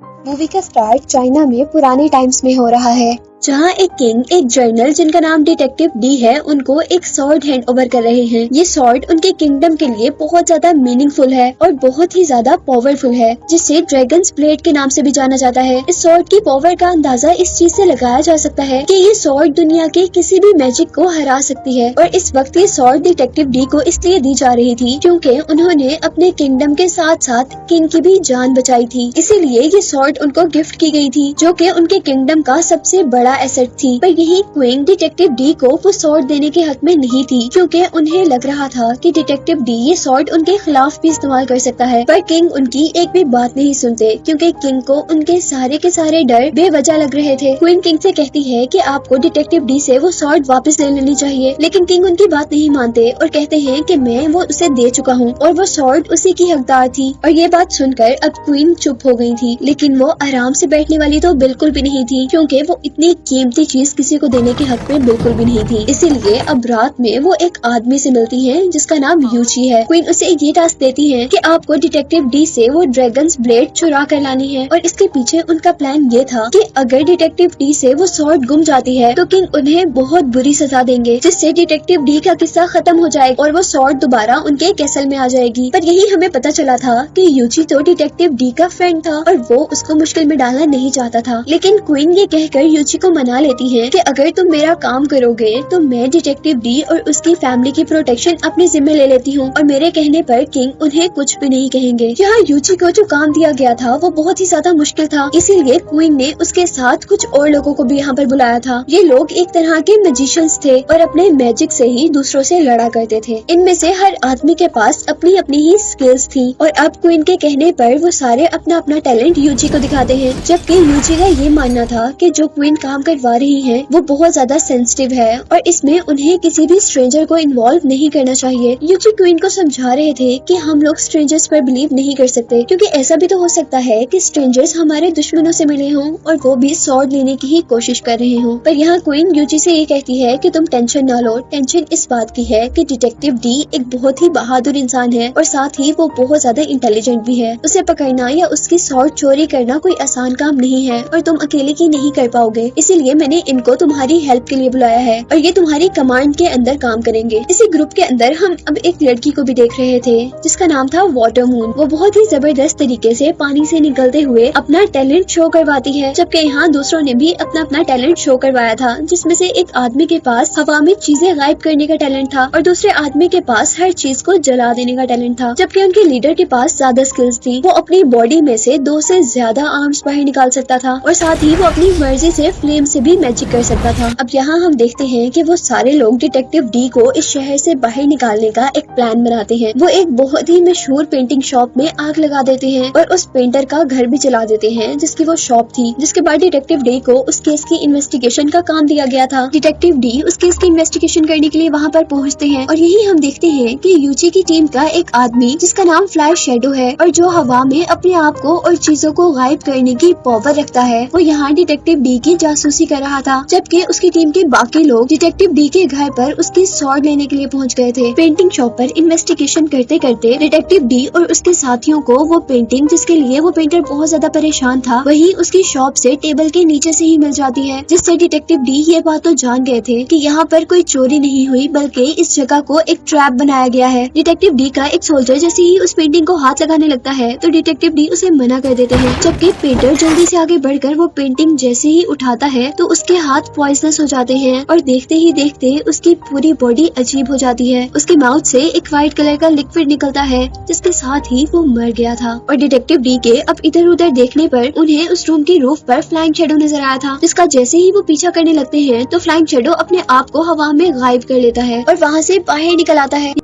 Movie का start China में पुराने टाइम्स में हो रहा है, जहाँ एक किंग एक जर्नल जिनका नाम डिटेक्टिव डी है उनको एक सॉर्ड हैंड ओवर कर रहे हैं। ये सॉर्ड उनके किंगडम के लिए बहुत ज्यादा मीनिंगफुल है और बहुत ही ज्यादा पावरफुल है, जिसे ड्रैगन्स ब्लेड के नाम से भी जाना जाता है। इस सॉर्ड की पावर का अंदाजा इस चीज से लगाया जा सकता है कि ये सॉर्ड दुनिया के किसी भी मैजिक को हरा सकती है। और इस वक्त ये सॉर्ड डिटेक्टिव डी को इसलिए दी जा रही थी क्योंकि उन्होंने अपने किंगडम के साथ साथ किंग की भी जान बचाई थी, इसीलिए ये सॉर्ड उनको गिफ्ट की गई थी, जो कि उनके किंगडम का सबसे बड़ा एसेट थी। पर यही क्वीन डिटेक्टिव डी को वो सॉर्ड देने के हक में नहीं थी, क्योंकि उन्हें लग रहा था कि डिटेक्टिव डी ये सॉर्ड उनके खिलाफ भी इस्तेमाल कर सकता है। पर किंग उनकी एक भी बात नहीं सुनते, क्योंकि किंग को उनके सारे के सारे डर बेवजह लग रहे थे। क्वीन किंग से कहती है कि आपको डिटेक्टिव डी से वो सॉर्ड वापस ले लेनी चाहिए, लेकिन किंग उनकी बात नहीं मानते और कहते हैं कि मैं वो उसे दे चुका हूँ और वो सॉर्ड उसी की हकदार थी। और ये बात सुनकर अब क्वीन चुप हो गई थी, लेकिन वो आराम से बैठने वाली तो बिल्कुल भी नहीं थी, क्योंकि वो इतनी कीमती चीज किसी को देने के हक में बिल्कुल भी नहीं थी। इसीलिए अब रात में वो एक आदमी से मिलती है जिसका नाम यूची है। क्वीन उसे ये टास्क देती है कि आपको डिटेक्टिव डी से वो ड्रैगन्स ब्लेड चुरा कर लानी है। और इसके पीछे उनका प्लान ये था कि अगर डिटेक्टिव डी से वो सॉर्ड गुम जाती है तो किंग उन्हें बहुत बुरी सजा देंगे, जिससे डिटेक्टिव डी का किस्सा खत्म हो जाएगा और वो सॉर्ड दोबारा उनके कैसल में आ जाएगी। पर यही हमें पता चला था कि यूची तो डिटेक्टिव डी का फ्रेंड था और वो उसको मुश्किल में डालना नहीं चाहता था। लेकिन क्वीन ये कहकर यूची को मना लेती है कि अगर तुम मेरा काम करोगे तो मैं डिटेक्टिव डी और उसकी फैमिली की प्रोटेक्शन अपने जिम्मे ले लेती हूँ। और मेरे कहने पर किंग उन्हें कुछ भी नहीं कहेंगे। यहाँ यूची को जो काम दिया गया था वो बहुत ही ज्यादा मुश्किल था, इसीलिए क्वीन ने उसके साथ कुछ और लोगों को भी यहाँ पर बुलाया था। ये लोग एक तरह के मैजिशियंस थे और अपने मैजिक से ही दूसरों से लड़ा करते थे। इनमें से हर आदमी के पास अपनी अपनी ही स्किल्स थी और अब क्वीन के कहने पर वो सारे अपना अपना टैलेंट यूची को दिखाते हैं। जबकि यूची का ये मानना था कि जो क्वीन काम करवा रही है वो बहुत ज्यादा सेंसिटिव है और इसमें उन्हें किसी भी स्ट्रेंजर को इन्वॉल्व नहीं करना चाहिए। यूची क्वीन को समझा रहे थे कि हम लोग स्ट्रेंजर्स पर बिलीव नहीं कर सकते, क्योंकि ऐसा भी तो हो सकता है कि स्ट्रेंजर्स हमारे दुश्मनों से मिले हों और वो भी सॉर्ड लेने की ही कोशिश कर रहे हों। पर यहाँ क्वीन यूची से ये कहती है कि तुम टेंशन ना लो। टेंशन इस बात की है कि डिटेक्टिव डी एक बहुत ही बहादुर इंसान है और साथ ही वो बहुत ज्यादा इंटेलिजेंट भी है। उसे पकड़ना या उसकी सॉर्ड चोरी करना कोई आसान काम नहीं है और तुम अकेले की नहीं कर पाओगे, इसीलिए मैंने इनको तुम्हारी हेल्प के लिए बुलाया है और ये तुम्हारी कमांड के अंदर काम करेंगे। इसी ग्रुप के अंदर हम अब एक लड़की को भी देख रहे थे जिसका नाम था वाटर मून। वो बहुत ही जबरदस्त तरीके से पानी से निकलते हुए अपना टैलेंट शो करवाती है, जबकि यहाँ दूसरों ने भी अपना अपना टैलेंट शो करवाया था, जिसमें से एक आदमी के पास हवा में चीजें गायब करने का टैलेंट था और दूसरे आदमी के पास हर चीज को जला देने का टैलेंट था। जबकि उनके लीडर के पास ज्यादा स्किल्स थी। वो अपनी बॉडी में से 2 से ज्यादा आर्म्स बाहर निकाल सकता था और साथ ही वो अपनी मर्जी से फ्लेम से भी मैजिक कर सकता था। अब यहाँ हम देखते हैं कि वो सारे लोग डिटेक्टिव डी को इस शहर से बाहर निकालने का एक प्लान बनाते हैं। वो एक बहुत ही मशहूर पेंटिंग शॉप में आग लगा देते हैं और उस पेंटर का घर भी जला देते हैं जिसकी वो शॉप थी। जिसके बाद डिटेक्टिव डी को उस केस की इन्वेस्टिगेशन का काम दिया गया था। डिटेक्टिव डी उस केस की इन्वेस्टिगेशन करने के लिए वहाँ पर पहुँचते हैं और यही हम देखते हैं कि यूची की टीम का एक आदमी जिसका नाम फ्लाई शैडो है और जो हवा में अपने आप को और चीजों को गायब करने की पावर रखता है, वो यहाँ डिटेक्टिव डी की जासूसी कर रहा था। जबकि उसकी टीम के बाकी लोग डिटेक्टिव डी के घर पर उसकी सॉर्ड लेने के लिए पहुंच गए थे। पेंटिंग शॉप पर इन्वेस्टिगेशन करते करते डिटेक्टिव डी और उसके साथियों को वो पेंटिंग जिसके लिए वो पेंटर बहुत ज्यादा परेशान था वही उसकी शॉप से टेबल के नीचे से ही मिल जाती है, जिससे डिटेक्टिव डी ये बात तो जान गए थे कि यहाँ पर कोई चोरी नहीं हुई बल्कि इस जगह को एक ट्रैप बनाया गया है। डिटेक्टिव डी का एक सोल्जर जैसे ही उस पेंटिंग को हाथ लगाने लगता है तो डिटेक्टिव डी उसे मना कर देते हैं। जबकि पेंटर जल्दी से आगे बढ़कर वो पेंटिंग जैसे ही उठाता है तो उसके हाथ पॉइजनस हो जाते हैं और देखते ही देखते उसकी पूरी बॉडी अजीब हो जाती है। उसके माउथ से एक व्हाइट कलर का लिक्विड निकलता है जिसके साथ ही वो मर गया था। और डिटेक्टिव डी के अब इधर उधर देखने पर उन्हें उस रूम की रूफ पर फ्लाइंग शैडो नजर आया था, जिसका जैसे ही वो पीछा करने लगते हैं तो फ्लाइंग शैडो अपने आप को हवा में गायब कर लेता है और वहाँ से बाहर निकल आता है।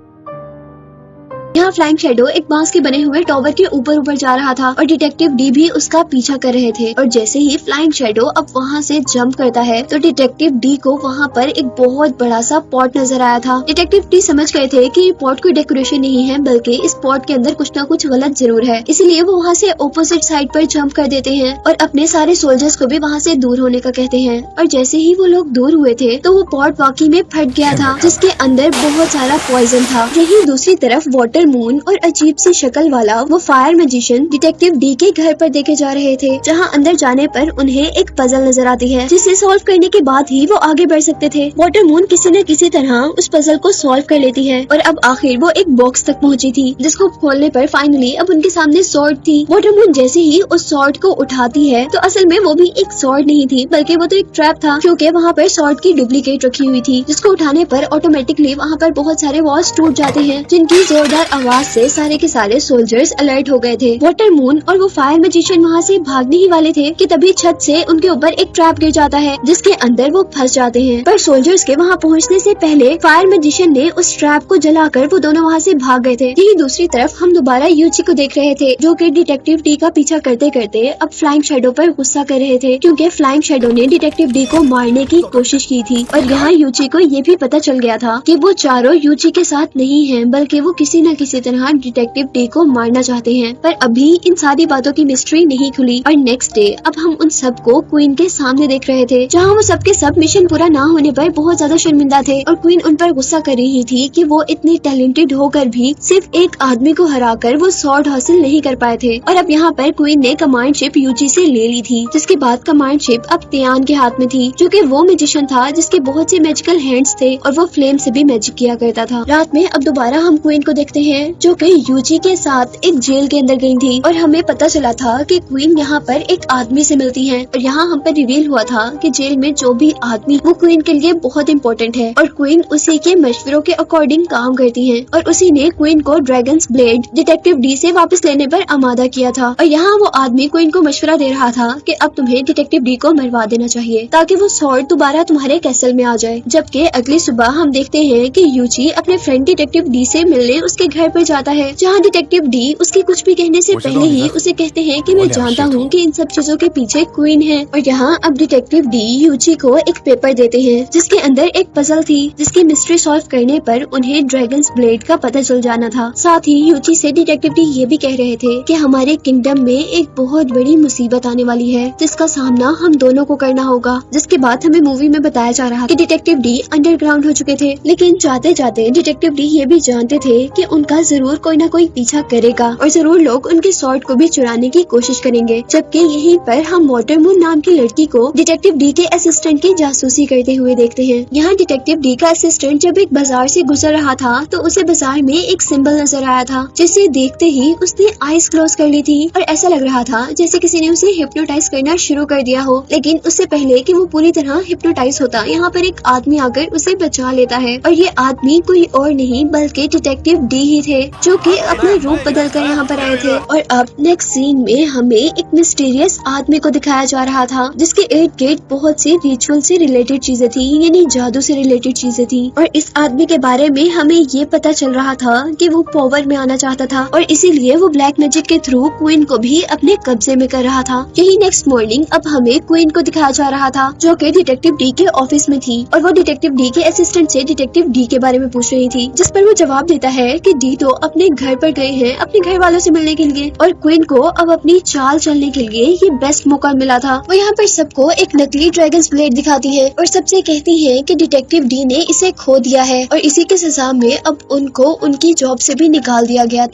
यहाँ फ्लाइंग शैडो एक बांस के बने हुए टॉवर के ऊपर जा रहा था और डिटेक्टिव डी भी उसका पीछा कर रहे थे। और जैसे ही फ्लाइंग शैडो अब वहाँ से जंप करता है तो डिटेक्टिव डी को वहाँ पर एक बहुत बड़ा सा पॉट नजर आया था। डिटेक्टिव डी समझ गए थे कि ये पॉट कोई डेकोरेशन नहीं है बल्कि इस पॉट के अंदर कुछ ना कुछ गलत जरूर है, इसलिए वो वहाँ से ऑपोजिट साइड पर जंप कर देते हैं और अपने सारे सोल्जर्स को भी वहाँ से दूर होने का कहते हैं। और जैसे ही वो लोग दूर हुए थे तो वो पॉट वाकई में फट गया था जिसके अंदर बहुत सारा पॉइजन था। यही दूसरी तरफ वाटर मून और अजीब सी शक्ल वाला वो फायर मैजिशियन डिटेक्टिव डी के घर पर देखे जा रहे थे, जहां अंदर जाने पर उन्हें एक पजल नजर आती है जिसे सॉल्व करने के बाद ही वो आगे बढ़ सकते थे। वाटर मून किसी न किसी तरह उस पजल को सॉल्व कर लेती है और अब आखिर वो एक बॉक्स तक पहुंची थी, जिसको खोलने पर फाइनली अब उनके सामने सॉर्ड थी। वाटर मून जैसे ही उस सॉर्ड को उठाती है तो असल में वो भी एक सॉर्ड नहीं थी, बल्कि वो तो एक ट्रैप था, क्योंकि वहाँ पर सॉर्ड की डुप्लीकेट रखी हुई थी, जिसको उठाने पर ऑटोमेटिकली वहाँ पर बहुत सारे वॉल्स टूट जाते हैं, जिनकी जोरदार आवाज से सारे के सारे सोल्जर्स अलर्ट हो गए थे। वाटर मून और वो फायर मैजिशियन वहाँ से भागने ही वाले थे कि तभी छत से उनके ऊपर एक ट्रैप गिर जाता है, जिसके अंदर वो फंस जाते हैं। पर सोल्जर्स के वहाँ पहुँचने से पहले फायर मैजिशियन ने उस ट्रैप को जलाकर वो दोनों वहाँ से भाग गए थे। यही दूसरी तरफ हम दोबारा यूची को देख रहे थे, जो कि डिटेक्टिव डी का पीछा करते करते अब फ्लाइंग शैडो पर गुस्सा कर रहे थे, क्योंकि फ्लाइंग शैडो ने डिटेक्टिव डी को मारने की कोशिश की थी। और यहाँ यूची को ये भी पता चल गया था कि वो चारों यूची के साथ नहीं हैं, बल्कि वो किसी न किसी तरह डिटेक्टिव डी को मारना चाहते हैं। पर अभी इन सारी बातों की मिस्ट्री नहीं खुली और नेक्स्ट डे अब हम उन सबको क्वीन के सामने देख रहे थे, जहाँ वो सबके सब मिशन पूरा ना होने पर बहुत ज्यादा शर्मिंदा थे और क्वीन उन पर गुस्सा कर रही थी कि वो इतनी टैलेंटेड होकर भी सिर्फ एक आदमी को हराकर वो सॉर्ड हासिल नहीं कर पाए थे। और अब यहाँ पर क्वीन ने कमांड शिप यूची से ले ली थी, जिसके बाद कमांड शिप अब तियान के हाथ में थी, जो कि वो मैजिशियन था जिसके बहुत से मैजिकल हैंड्स थे और वो फ्लेम से भी मैजिक किया करता था। रात में अब दोबारा हम क्वीन को देखते हैं, जो कि यूची के साथ एक जेल के अंदर गई थी और हमें पता चला था कि क्वीन यहाँ पर एक आदमी से मिलती है और यहाँ हम पर रिवील हुआ था कि जेल में जो भी आदमी वो क्वीन के लिए बहुत इम्पोर्टेंट है और क्वीन उसी के मशवरों के अकॉर्डिंग काम करती है और उसी ने क्वीन को ड्रैगन्स ब्लेड डिटेक्टिव डी से वापस लेने पर आमादा किया था। और यहाँ वो आदमी क्वीन को मशवरा दे रहा था कि अब तुम्हें डिटेक्टिव डी को मरवा देना चाहिए ताकि वो सॉर्ड दोबारा तुम्हारे कैसल में आ जाए। जबकि अगली सुबह हम देखते हैं कि यूची अपने फ्रेंड डिटेक्टिव डी से मिलने उसके घर पर जाता है, जहाँ डिटेक्टिव डी उसके कुछ भी कहने से पहले ही उसे कहते हैं कि मैं जानता हूँ कि इन सब चीजों के पीछे क्वीन है। और यहाँ अब डिटेक्टिव डी यूची को एक पेपर देते हैं जिसके अंदर एक पजल थी, जिसकी मिस्ट्री सॉल्व करने पर उन्हें ड्रैगन्स ब्लेड का पता चल जाना था। साथ ही यूची से डिटेक्टिव डी ये भी कह रहे थे कि हमारे किंगडम में एक बहुत बड़ी मुसीबत आने वाली है, जिसका सामना हम दोनों को करना होगा। जिसके बाद हमें मूवी में बताया जा रहा कि डिटेक्टिव डी अंडरग्राउंड हो चुके थे, लेकिन जाते जाते डिटेक्टिव डी ये भी जानते थे कि उनका जरूर कोई ना कोई पीछा करेगा और जरूर लोग उनके सॉर्ड को भी चुराने की कोशिश करेंगे। जबकि यहीं पर हम वाटर मून नाम की लड़की को डिटेक्टिव डी के असिस्टेंट की जासूसी करते हुए देखते हैं। यहाँ डिटेक्टिव डी का असिस्टेंट जब एक बाजार से गुजर रहा था तो उसे बाजार में एक सिंबल नजर आया था, जिसे देखते ही उसने आईज क्लोज कर ली थी और ऐसा लग रहा था जैसे किसी ने उसे हिप्नोटाइज करना शुरू कर दिया हो। लेकिन उससे पहले कि वो पूरी तरह हिप्नोटाइज होता, यहाँ पर एक आदमी आकर उसे बचा लेता है और ये आदमी कोई और नहीं बल्कि डिटेक्टिव डी ही थे, जो कि अपना रूप बदल कर यहाँ पर आए थे। और अब नेक्स्ट सीन में हमें एक मिस्टीरियस आदमी को दिखाया जा रहा था, जिसके इर्द गिर्द बहुत सी रिचुअल से रिलेटेड चीजें थी, यानी जादू से रिलेटेड चीजें थी। और इस आदमी के बारे में हमें ये पता चल रहा था कि वो पावर में आना चाहता था और इसीलिए वो ब्लैक मैजिक के थ्रू क्वीन को भी अपने कब्जे में कर रहा था। यही नेक्स्ट मॉर्निंग अब हमें क्वीन को दिखाया जा रहा था, जो कि डिटेक्टिव डी के ऑफिस में थी और वो डिटेक्टिव डी के असिस्टेंट से डिटेक्टिव डी के बारे में पूछ रही थी, जिस पर वो जवाब देता है कि डी तो अपने घर पर गए हैं अपने घर वालों से मिलने के लिए और क्वीन को अब अपनी चाल चलने के लिए ये बेस्ट मौका मिला था। वो यहाँ पर सबको एक नकली ड्रैगन्स ब्लेड दिखाती है और सबसे कहती है कि डिटेक्टिव डी ने इसे खो दिया है और इसी के सजा में अब उनको उनकी जॉब से भी निकाल दिया गया।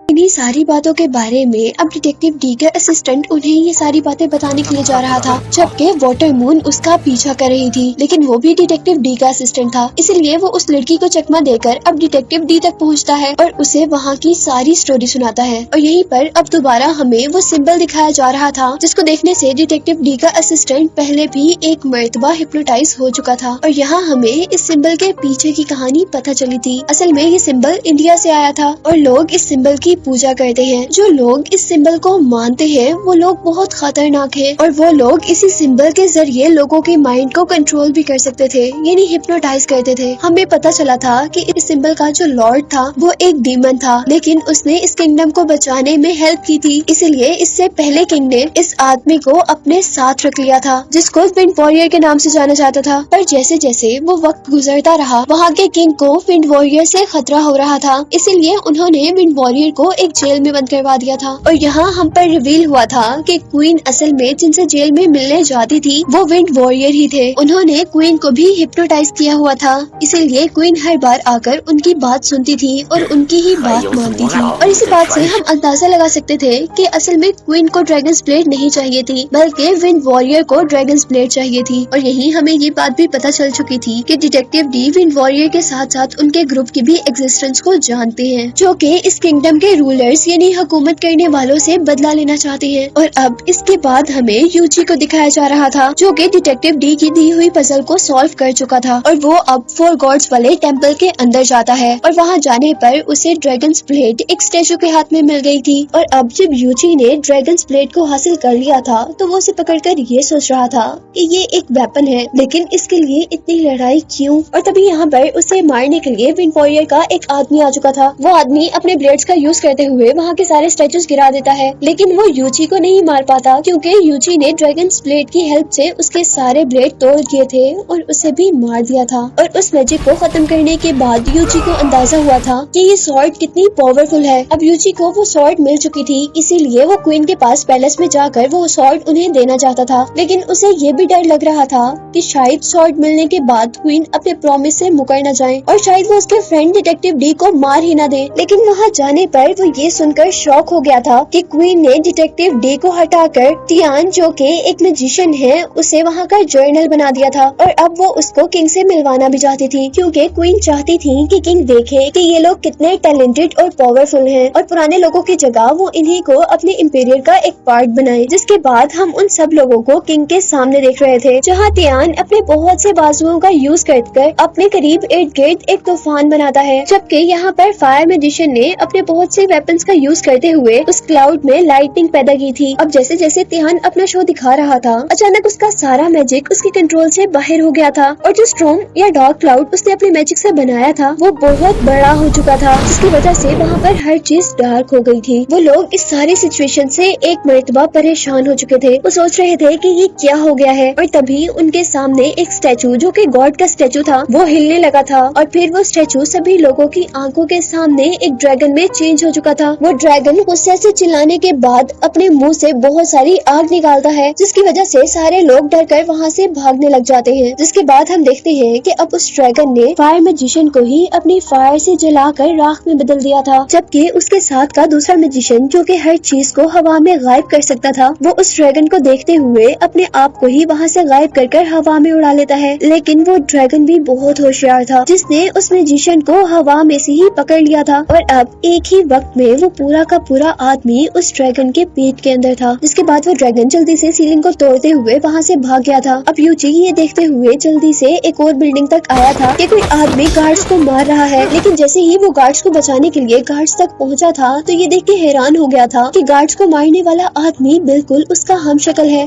इन्हीं सारी बातों के बारे में अब डिटेक्टिव डी का असिस्टेंट उन्हें ये सारी बातें बताने के लिए जा रहा था, जबकि वाटर मून उसका पीछा कर रही थी, लेकिन वो भी डिटेक्टिव डी का असिस्टेंट था, इसलिए वो उस लड़की को चकमा देकर अब डिटेक्टिव डी तक पहुंचता है और उसे वहाँ की सारी स्टोरी सुनाता है। और यहीं पर अब दोबारा हमें वो सिंबल दिखाया जा रहा था, जिसको देखने से डिटेक्टिव डी का असिस्टेंट पहले भी एक मर्तबा हिप्नोटाइज हो चुका था और यहाँ हमें इस सिंबल के पीछे की कहानी पता चली थी। असल में ये सिंबल इंडिया से आया था और लोग इस सिंबल की पूजा करते हैं। जो लोग इस सिंबल को मानते हैं वो लोग बहुत खतरनाक हैं और वो लोग इसी सिंबल के जरिए लोगों के माइंड को कंट्रोल भी कर सकते थे, यानी हिप्नोटाइज करते थे। हमें पता चला था कि इस सिंबल का जो लॉर्ड था वो एक डीमन था, लेकिन उसने इस किंगडम को बचाने में हेल्प की थी, इसलिए इससे पहले किंग ने इस आदमी को अपने साथ रख लिया था, जिसको विंड वॉरियर के नाम से जाना जाता था। पर जैसे जैसे वो वक्त गुजरता रहा वहाँ के किंग को विंड वॉरियर से खतरा हो रहा था, इसीलिए उन्होंने विंड वॉरियर को को एक जेल में बंद करवा दिया था। और यहाँ हम पर रिवील हुआ था कि क्वीन असल में जिनसे जेल में मिलने जाती थी वो विंड वॉरियर ही थे। उन्होंने क्वीन को भी हिप्नोटाइज किया हुआ था, इसीलिए क्वीन हर बार आकर उनकी बात सुनती थी और उनकी ही बात मानती थी। और इसी बात से हम अंदाजा लगा सकते थे कि असल में क्वीन को ड्रैगन्स ब्लेड नहीं चाहिए थी, बल्कि विंड वॉरियर को ड्रैगन्स ब्लेड चाहिए थी। और यही हमें ये बात भी पता चल चुकी थी कि डिटेक्टिव डी विंड वॉरियर के साथ साथ उनके ग्रुप की भी एग्जिस्टेंस को जानते हैं, जो कि इस किंगडम के रूलर्स यानी हुकूमत करने वालों से बदला लेना चाहते हैं। और अब इसके बाद हमें यूजी को दिखाया जा रहा था, जो कि डिटेक्टिव डी की दी हुई पजल को सॉल्व कर चुका था। और वो अब 4 गॉड्स वाले टेम्पल के अंदर जाता है और वहाँ जाने पर उसे ड्रैगन्स ब्लेड एक स्टैचू के हाथ में मिल गई थी। और अब जब यूजी ने ड्रैगन्स ब्लेड को हासिल कर लिया था तो वो उसे पकड़कर ये सोच रहा था कि ये एक वेपन है, लेकिन इसके लिए इतनी लड़ाई क्यों। और तभी यहाँ पर उसे मारने के लिए विंड वॉरियर का एक आदमी आ चुका था। वो आदमी अपने ब्लेड्स का यूज करते हुए वहाँ के सारे स्टैचूज गिरा देता है, लेकिन वो यूजी को नहीं मार पाता क्योंकि यूजी ने ड्रैगन्स ब्लेड की हेल्प से उसके सारे ब्लेड तोड़ दिए थे और उसे भी मार दिया था। और उस मैजिक को खत्म करने के बाद यूजी को अंदाजा हुआ था कि ये स्वॉर्ड कितनी पावरफुल है। अब यूजी को वो स्वॉर्ड मिल चुकी थी, इसीलिए वो क्वीन के पास पैलेस में जाकर वो स्वॉर्ड उन्हें देना चाहता था। लेकिन उसे ये भी डर लग रहा था कि शायद स्वॉर्ड मिलने के बाद क्वीन अपने प्रॉमिस से मुकर न जाए और शायद वो उसके फ्रेंड डिटेक्टिव डी को मार ही न दे। लेकिन वहाँ जाने पर वो ये सुनकर शॉक हो गया था कि क्वीन ने डिटेक्टिव डी को हटाकर टियान, जो कि एक मैजिशियन है, उसे वहाँ का जर्नल बना दिया था। और अब वो उसको किंग से मिलवाना भी चाहती थी, क्योंकि क्वीन चाहती थी कि किंग देखे कि ये लोग कितने टैलेंटेड और पावरफुल हैं और पुराने लोगों की जगह वो इन्हीं को अपने इंपीरियर का एक पार्ट बनाए। जिसके बाद हम उन सब लोगों को किंग के सामने देख रहे थे, जहाँ टियान अपने बहुत से बाजुओं का यूज कर अपने करीब इर्द गिर्द एक तूफान बनाता है, जबकि यहाँ पर फायर मैजिशियन ने अपने बहुत से वेपन्स का यूज करते हुए उस क्लाउड में लाइटनिंग पैदा की थी। अब जैसे जैसे टियान अपना शो दिखा रहा था, अचानक उसका सारा मैजिक उसके कंट्रोल से बाहर हो गया था और जो स्टॉर्म या डार्क क्लाउड उसने अपने मैजिक से बनाया था वो बहुत बड़ा हो चुका था, जिसकी वजह से वहाँ पर हर चीज डार्क हो गई थी। वो लोग इस सारी सिचुएशन से एक मर्तबा परेशान हो चुके थे। वो सोच रहे थे कि ये क्या हो गया है। और तभी उनके सामने एक स्टैचू, जो कि गॉड का स्टैचू था, वो हिलने लगा था और फिर वो स्टैचू सभी लोगों की आंखों के सामने एक ड्रैगन में चेंज हो चुका था। वो ड्रैगन गुस्से से चिल्लाने के बाद अपने मुंह से बहुत सारी आग निकालता है, जिसकी वजह से सारे लोग डरकर वहाँ से भागने लग जाते हैं। जिसके बाद हम देखते हैं कि अब उस ड्रैगन ने फायर मैजिशियन को ही अपनी फायर से जलाकर राख में बदल दिया था, जबकि उसके साथ का दूसरा मैजिशियन, जो कि हर चीज को हवा में गायब कर सकता था, वो उस ड्रैगन को देखते हुए अपने आप को ही वहाँ से गायब कर हवा में उड़ा लेता है। लेकिन वो ड्रैगन भी बहुत होशियार था, जिसने उस मैजिशियन को हवा में से ही पकड़ लिया था। और अब एक ही वक्त में वो पूरा का पूरा आदमी उस ड्रैगन के पेट के अंदर था। जिसके बाद वो ड्रैगन जल्दी से सीलिंग को तोड़ते हुए वहाँ से भाग गया था। अब यूजी ये देखते हुए जल्दी से एक और बिल्डिंग तक आया था कि कोई आदमी गार्ड्स को मार रहा है। लेकिन जैसे ही वो गार्ड्स को बचाने के लिए गार्ड्स तक पहुँचा था तो ये देख के हैरान हो गया था कि गार्ड्स को मारने वाला आदमी बिल्कुल उसका हमशक्ल है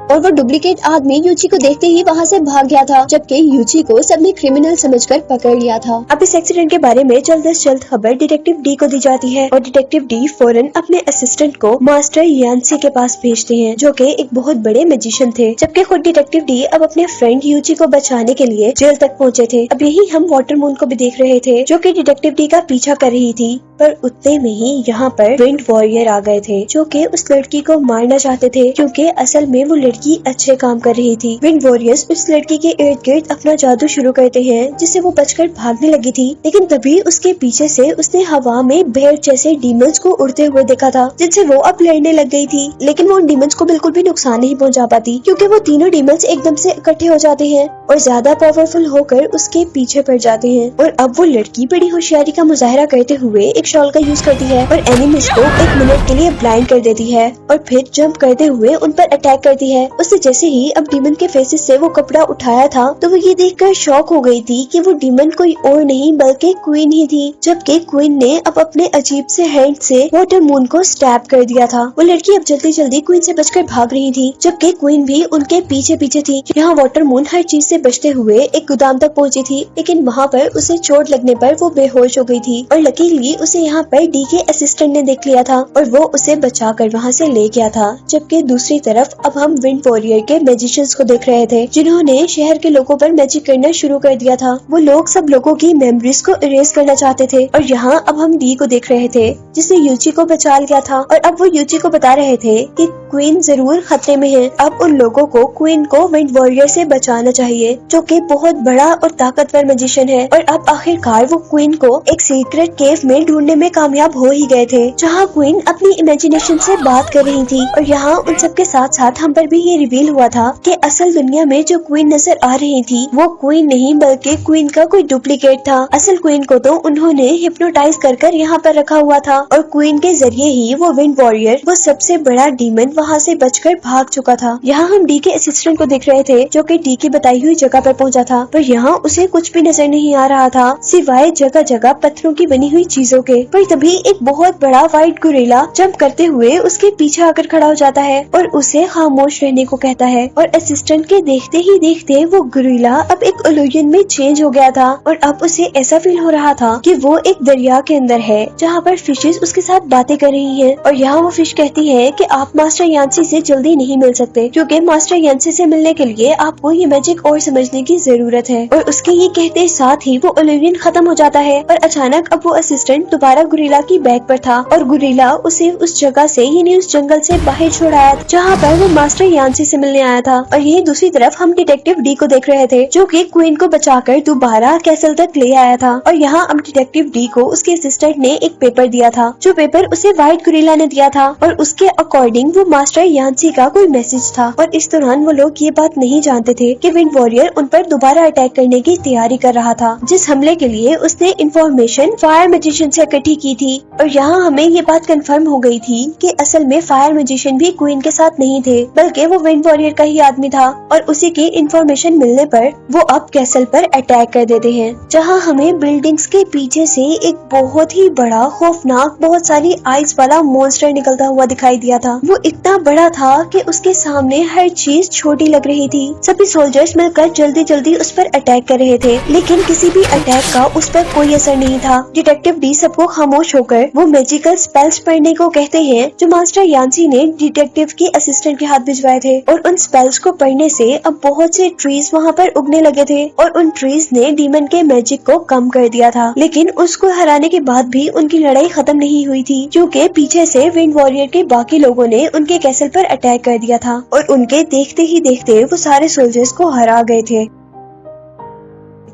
और वो डुप्लीकेट आदमी यूजी को देखते ही वहाँ से भाग गया था, जबकि यूजी को सबने क्रिमिनल समझकर पकड़ लिया था। अब इस एक्सीडेंट के बारे में जल्द से जल्द खबर डिटेक्टिव डी को दी जाती है और डिटेक्टिव डी फौरन अपने असिस्टेंट को मास्टर यांसी के पास भेजते हैं, जो कि एक बहुत बड़े मैजिशियन थे। जबकि खुद डिटेक्टिव डी अब अपने फ्रेंड यूजी को बचाने के लिए जेल तक पहुँचे थे। अब यही हम वाटर मून को भी देख रहे थे, जो कि डिटेक्टिव डी का पीछा कर रही थी। पर उतने में ही यहाँ पर विंड वॉरियर आ गए थे, जो कि उस लड़की को मारना चाहते थे, क्योंकि असल में वो लड़की अच्छे काम कर रही थी। विंड वॉरियर्स उस लड़की के इर्द गिर्द अपना जादू शुरू करते हैं, जिससे वो बचकर भागने लगी थी। लेकिन तभी उसके पीछे से उसने हवा में भेड़ जैसे डीमंस को उड़ते हुए देखा था, जिनसे वो अब लड़ने लग गई थी। लेकिन वो उन डीमंस को बिल्कुल भी नुकसान नहीं पहुँचा पाती, क्योंकि वो तीनों डीमंस एकदम से इकट्ठे हो जाते हैं और ज्यादा पावरफुल होकर उसके पीछे पड़ जाते हैं। और अब वो लड़की बड़ी होशियारी का मुजाहरा करते हुए एक शॉल का यूज करती है और एनिमीज को 1 मिनट के लिए ब्लाइंड कर देती है और फिर जंप करते हुए उन पर अटैक करती है। उससे जैसे ही अब डीमन के फेसेस से वो कपड़ा उठाया था तो वो ये देखकर शॉक हो गई थी कि वो डीमन कोई और नहीं बल्कि क्वीन ही थी, जबकि क्वीन ने अब अपने अजीब से हैंड से वाटर मून को स्टैब कर दिया था। वो लड़की अब जल्दी जल्दी क्वीन से बचकर भाग रही थी, जबकि क्वीन भी उनके पीछे पीछे थी। यहाँ वाटर मून हर चीज से बचते हुए एक गोदाम तक पहुँची थी, लेकिन वहाँ पर उसे चोट लगने पर वो बेहोश हो गई थी और लकीली उसे यहाँ पर डी के असिस्टेंट ने देख लिया था और वो उसे बचाकर वहाँ से ले गया था। जबकि दूसरी तरफ अब हम विंड विंड वॉरियर के मैजिशियंस को देख रहे थे, जिन्होंने शहर के लोगों पर मैजिक करना शुरू कर दिया था। वो लोग सब लोगों की मेमोरीज को इरेज करना चाहते थे। और यहाँ अब हम डी को देख रहे थे, जिसने यूची को बचा लिया था। और अब वो यूची को बता रहे थे कि क्वीन जरूर खतरे में है। अब उन लोगों को क्वीन को विंड वॉरियर से बचाना चाहिए, जो कि बहुत बड़ा और ताकतवर मैजिशियन है। और अब आखिरकार वो क्वीन को एक सीक्रेट केव में ढूंढने में कामयाब हो ही गए थे, जहाँ क्वीन अपनी इमेजिनेशन से बात कर रही थी। और यहाँ उन सब के साथ साथ हम पर भी ये रिवील हुआ था कि असल दुनिया में जो क्वीन नजर आ रही थी वो क्वीन नहीं बल्कि क्वीन का कोई डुप्लीकेट था। असल क्वीन को तो उन्होंने हिप्नोटाइज कर यहाँ पर रखा हुआ था और क्वीन के जरिए ही वो विंड वॉरियर, वो सबसे बड़ा डीमन, वहाँ से बचकर भाग चुका था। यहाँ हम डी के असिस्टेंट को देख रहे थे, जो कि डी की बताई हुई जगह पर पहुँचा था, पर यहाँ उसे कुछ भी नजर नहीं आ रहा था सिवाय जगह जगह पत्थरों की बनी हुई चीजों के। पर तभी एक बहुत बड़ा व्हाइट गोरिल्ला जंप करते हुए उसके पीछे आकर खड़ा हो जाता है और उसे खामोश रहने को कहता है। और असिस्टेंट के देखते ही देखते वो गोरिल्ला अब एक इल्यूजन में चेंज हो गया था और अब उसे ऐसा फील हो रहा था कि वो एक दरिया के अंदर है, जहाँ पर फिशेस उसके साथ बातें कर रही हैं। और यहाँ वो फिश कहती है कि आप मास्टर यांसी से जल्दी नहीं मिल सकते, क्योंकि मास्टर यांसी से मिलने के लिए आपको ये मैजिक और समझने की जरूरत है। और उसके ये कहते साथ ही वो इल्यूजन खत्म हो जाता है। और अचानक अब वो असिस्टेंट दोबारा गोरिल्ला की बैग पर था और गोरिल्ला उसे उस जगह से, यानी उस जंगल से बाहर छोड़ाया जहाँ पर वो मास्टर यांसी से मिलने आया था। और ये दूसरी तरफ हम डिटेक्टिव डी को देख रहे थे, जो कि क्वीन को बचाकर दोबारा कैसल तक ले आया था। और यहाँ अब डिटेक्टिव डी को उसके असिस्टेंट ने एक पेपर दिया था, जो पेपर उसे व्हाइट गोरिल्ला ने दिया था और उसके अकॉर्डिंग वो मास्टर यांसी का कोई मैसेज था। और इस दौरान वो लोग ये बात नहीं जानते थे कि विंड वॉरियर उन पर दोबारा अटैक करने की तैयारी कर रहा था, जिस हमले के लिए उसने इंफॉर्मेशन फायर मैजिशियन से इकट्ठी की थी। और यहाँ हमें ये बात कंफर्म हो गई थी कि असल में फायर मैजिशियन भी क्वीन के साथ नहीं थे, बल्कि वो विंड वॉरियर का ही आदमी था। और उसी की इंफॉर्मेशन मिलने पर वो अब कैसल पर अटैक कर देते हैं, जहाँ हमें बिल्डिंग्स के पीछे से एक बहुत ही बड़ा खौफनाक, बहुत सारी आइस वाला मॉन्स्टर निकलता हुआ दिखाई दिया था। वो इतना बड़ा था कि उसके सामने हर चीज छोटी लग रही थी। सभी सोल्जर्स मिलकर जल्दी जल्दी उस पर अटैक कर रहे थे, लेकिन किसी भी अटैक का उस पर कोई असर नहीं था। डिटेक्टिव डी सबको खामोश होकर वो मैजिकल स्पेल्स पढ़ने को कहते हैं, जो मास्टर यांसी ने डिटेक्टिव के असिस्टेंट के हाथ भिजवाए थे। और उन स्पेल्स को पढ़ने से अब बहुत से ट्रीज वहाँ पर उगने लगे थे और उन ट्रीज ने डीमन के मैजिक को कम कर दिया था। लेकिन उसको हराने के बाद भी उनकी लड़ाई खत्म नहीं हुई थी, क्योंकि पीछे से विंड वॉरियर के बाकी लोगों ने उनके कैसल पर अटैक कर दिया था और उनके देखते ही देखते वो सारे सोल्जर्स को हरा गए थे।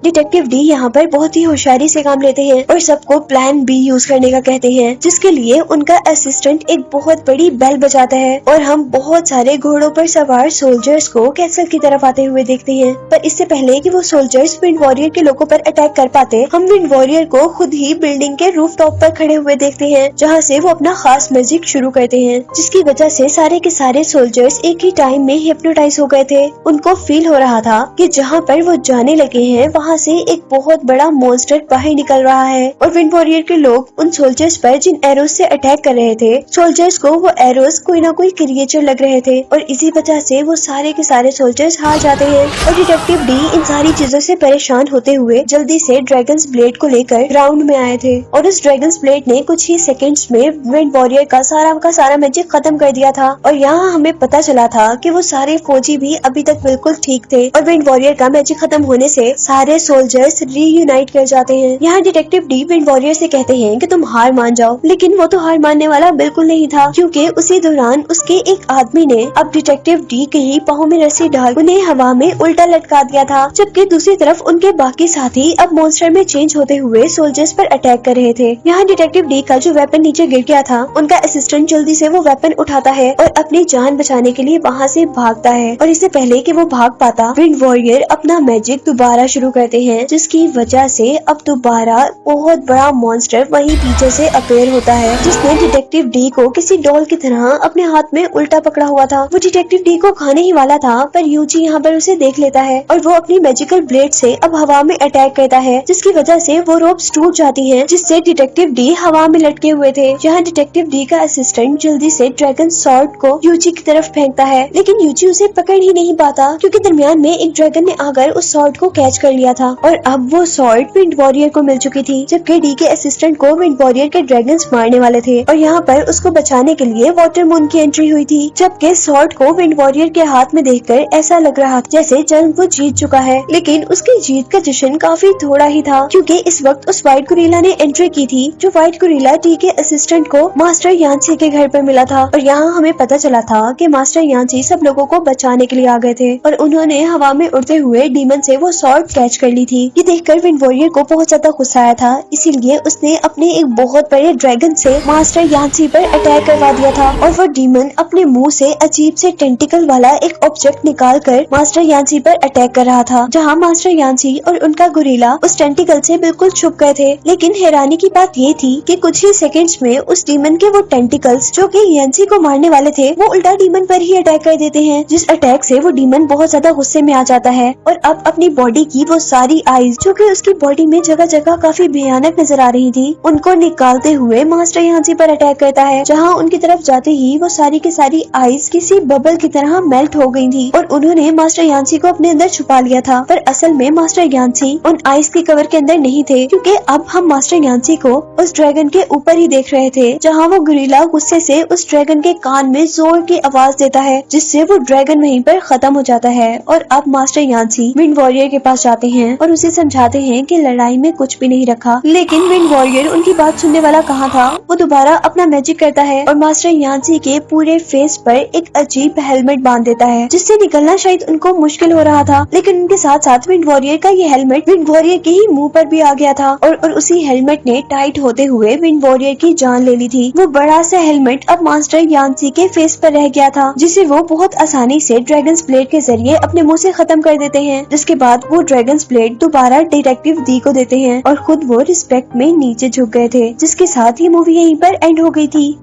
डिटेक्टिव डी यहाँ पर बहुत ही होशियारी से काम लेते हैं और सबको प्लान बी यूज करने का कहते हैं, जिसके लिए उनका असिस्टेंट एक बहुत बड़ी बेल बजाता है और हम बहुत सारे घोड़ों पर सवार सोल्जर्स को कैसल की तरफ आते हुए देखते हैं। पर इससे पहले कि वो सोल्जर्स विंड वॉरियर के लोगों पर अटैक कर पाते, हम विंड वॉरियर को खुद ही बिल्डिंग के रूफ टॉप पर खड़े हुए देखते हैं, जहाँ से वो अपना खास मैजिक शुरू करते हैं, जिसकी वजह से सारे के सारे सोल्जर्स एक ही टाइम में हिप्नोटाइज हो गए थे। उनको फील हो रहा था कि जहाँ पर वो जाने लगे हैं वहाँ से एक बहुत बड़ा मॉन्स्टर बाहर निकल रहा है। और विंड वॉरियर के लोग उन सोल्जर्स पर जिन एरोज से अटैक कर रहे थे, सोल्जर्स को वो एरोज कोई ना कोई क्रिएचर लग रहे थे और इसी वजह से वो सारे के सारे सोल्जर्स हार जाते हैं। और डिटेक्टिव डी इन सारी चीजों से परेशान होते हुए जल्दी से ड्रैगन्स ब्लेड को लेकर ग्राउंड में आए थे और उस ड्रैगन्स ब्लेड ने कुछ ही सेकंड्स में विंड वॉरियर का सारा मैजिक खत्म कर दिया था। और यहाँ हमें पता चला था कि वो सारे फौजी भी अभी तक बिल्कुल ठीक थे और विंड वॉरियर का मैजिक खत्म होने से सारे सोल्जर्स रीयूनाइट कर जाते हैं। यहाँ डिटेक्टिव डी विंड वॉरियर से कहते हैं कि तुम हार मान जाओ, लेकिन वो तो हार मानने वाला बिल्कुल नहीं था, क्योंकि उसी दौरान उसके एक आदमी ने अब डिटेक्टिव डी के ही पाँव में रस्सी डाल उन्हें हवा में उल्टा लटका दिया था, जबकि दूसरी तरफ उनके बाकी साथी अब मॉन्स्टर में चेंज होते हुए सोल्जर्स पर अटैक कर रहे थे। यहाँ डिटेक्टिव डी का जो वेपन नीचे गिर गया था, उनका असिस्टेंट जल्दी से वो वेपन उठाता है और अपनी जान बचाने के लिए वहाँ से भागता है। और इससे पहले कि वो भाग पाता, विंड वॉरियर अपना मैजिक दोबारा शुरू करते हैं, जिसकी वजह से अब दोबारा बहुत बड़ा मॉन्स्टर वहीं पीछे से अपीयर होता है, जिसने डिटेक्टिव डी को किसी डॉल की तरह अपने हाथ में उल्टा पकड़ा हुआ था। वो डिटेक्टिव डी को खाने ही वाला था, पर यूची यहाँ पर उसे देख लेता है और वो अपनी मैजिकल ब्लेड से अब हवा में अटैक करता है, जिसकी वजह से वो रोप्स टूट जाती हैं, जिससे डिटेक्टिव डी हवा में लटके हुए थे। यहाँ डिटेक्टिव डी का असिस्टेंट जल्दी से ड्रैगन सॉर्ड को यूची की तरफ फेंकता है, लेकिन यूची उसे पकड़ ही नहीं पाता, क्योंकि दरमियान में एक ड्रैगन ने आकर उस सॉर्ड को कैच कर लिया था था और अब वो सॉर्ड विंड वॉरियर को मिल चुकी थी, जबकि डी के असिस्टेंट को विंड वॉरियर के ड्रैगन्स मारने वाले थे और यहाँ पर उसको बचाने के लिए वाटर मून की एंट्री हुई थी। जबकि सॉर्ड को विंड वॉरियर के हाथ में देखकर ऐसा लग रहा था जैसे जंग वो जीत चुका है, लेकिन उसकी जीत का जश्न काफी थोड़ा ही था, क्योंकि इस वक्त उस व्हाइट गोरिल्ला ने एंट्री की थी, जो व्हाइट गोरिल्ला डी के असिस्टेंट को मास्टर यांसी के घर पर मिला था। और यहाँ हमें पता चला था कि मास्टर यांसी सब लोगों को बचाने के लिए आ गए थे और उन्होंने हवा में उड़ते हुए डीमन से वो सॉर्ड कैच कर ली थी। ये देखकर विंड वॉरियर को बहुत ज्यादा गुस्सा आया था, इसीलिए उसने अपने एक बहुत बड़े ड्रैगन से मास्टर यांसी पर अटैक करवा दिया था और वो डीमन अपने मुंह से अजीब से टेंटिकल वाला एक ऑब्जेक्ट निकाल कर मास्टर यांसी पर अटैक कर रहा था, जहाँ मास्टर यांसी और उनका गोरिल्ला उस टेंटिकल से बिल्कुल छुप गए थे। लेकिन हैरानी की बात ये थी कि कुछ ही सेकंड्स में उस डीमन के वो टेंटिकल्स जो कि यांसी को मारने वाले थे वो उल्टा डीमन पर ही अटैक कर देते हैं, जिस अटैक से वो डीमन बहुत ज्यादा गुस्से में आ जाता है और अब अपनी बॉडी की वो सारी आइज जो कि उसकी बॉडी में जगह जगह काफी भयानक नजर आ रही थी, उनको निकालते हुए मास्टर यांसी पर अटैक करता है, जहाँ उनकी तरफ जाते ही वो सारी की सारी आइज किसी बबल की तरह मेल्ट हो गई थी और उन्होंने मास्टर यांसी को अपने अंदर छुपा लिया था। पर असल में मास्टर यांसी उन आइस के कवर के अंदर नहीं थे, क्योंकि अब हम मास्टर यांसी को उस ड्रैगन के ऊपर ही देख रहे थे, जहाँ वो गोरिल्ला गुस्से से उस ड्रैगन के कान में जोर की आवाज देता है, जिससे वो ड्रैगन वहीं पर खत्म हो जाता है। और अब मास्टर यांसी विंड वॉरियर के पास जाते हैं और उसे समझाते हैं कि लड़ाई में कुछ भी नहीं रखा, लेकिन विंड वॉरियर उनकी बात सुनने वाला कहाँ था। वो दोबारा अपना मैजिक करता है और मास्टर यांसी के पूरे फेस पर एक अजीब हेलमेट बांध देता है, जिससे निकलना शायद उनको मुश्किल हो रहा था, लेकिन उनके साथ साथ विंड वॉरियर का ये हेलमेट विंड वॉरियर के ही मुंह पर भी आ गया था और उसी हेलमेट ने टाइट होते हुए विंड वॉरियर की जान ले ली थी। वो बड़ा सा हेलमेट अब मास्टर यांसी के फेस पर रह गया था, जिसे वो बहुत आसानी से ड्रैगन ब्लेड के जरिए अपने मुंह से खत्म कर देते हैं, जिसके बाद वो ड्रैगन ब्लेड दोबारा डिटेक्टिव डी को देते हैं और खुद वो रिस्पेक्ट में नीचे झुक गए थे, जिसके साथ ही मूवी यहीं पर एंड हो गई थी।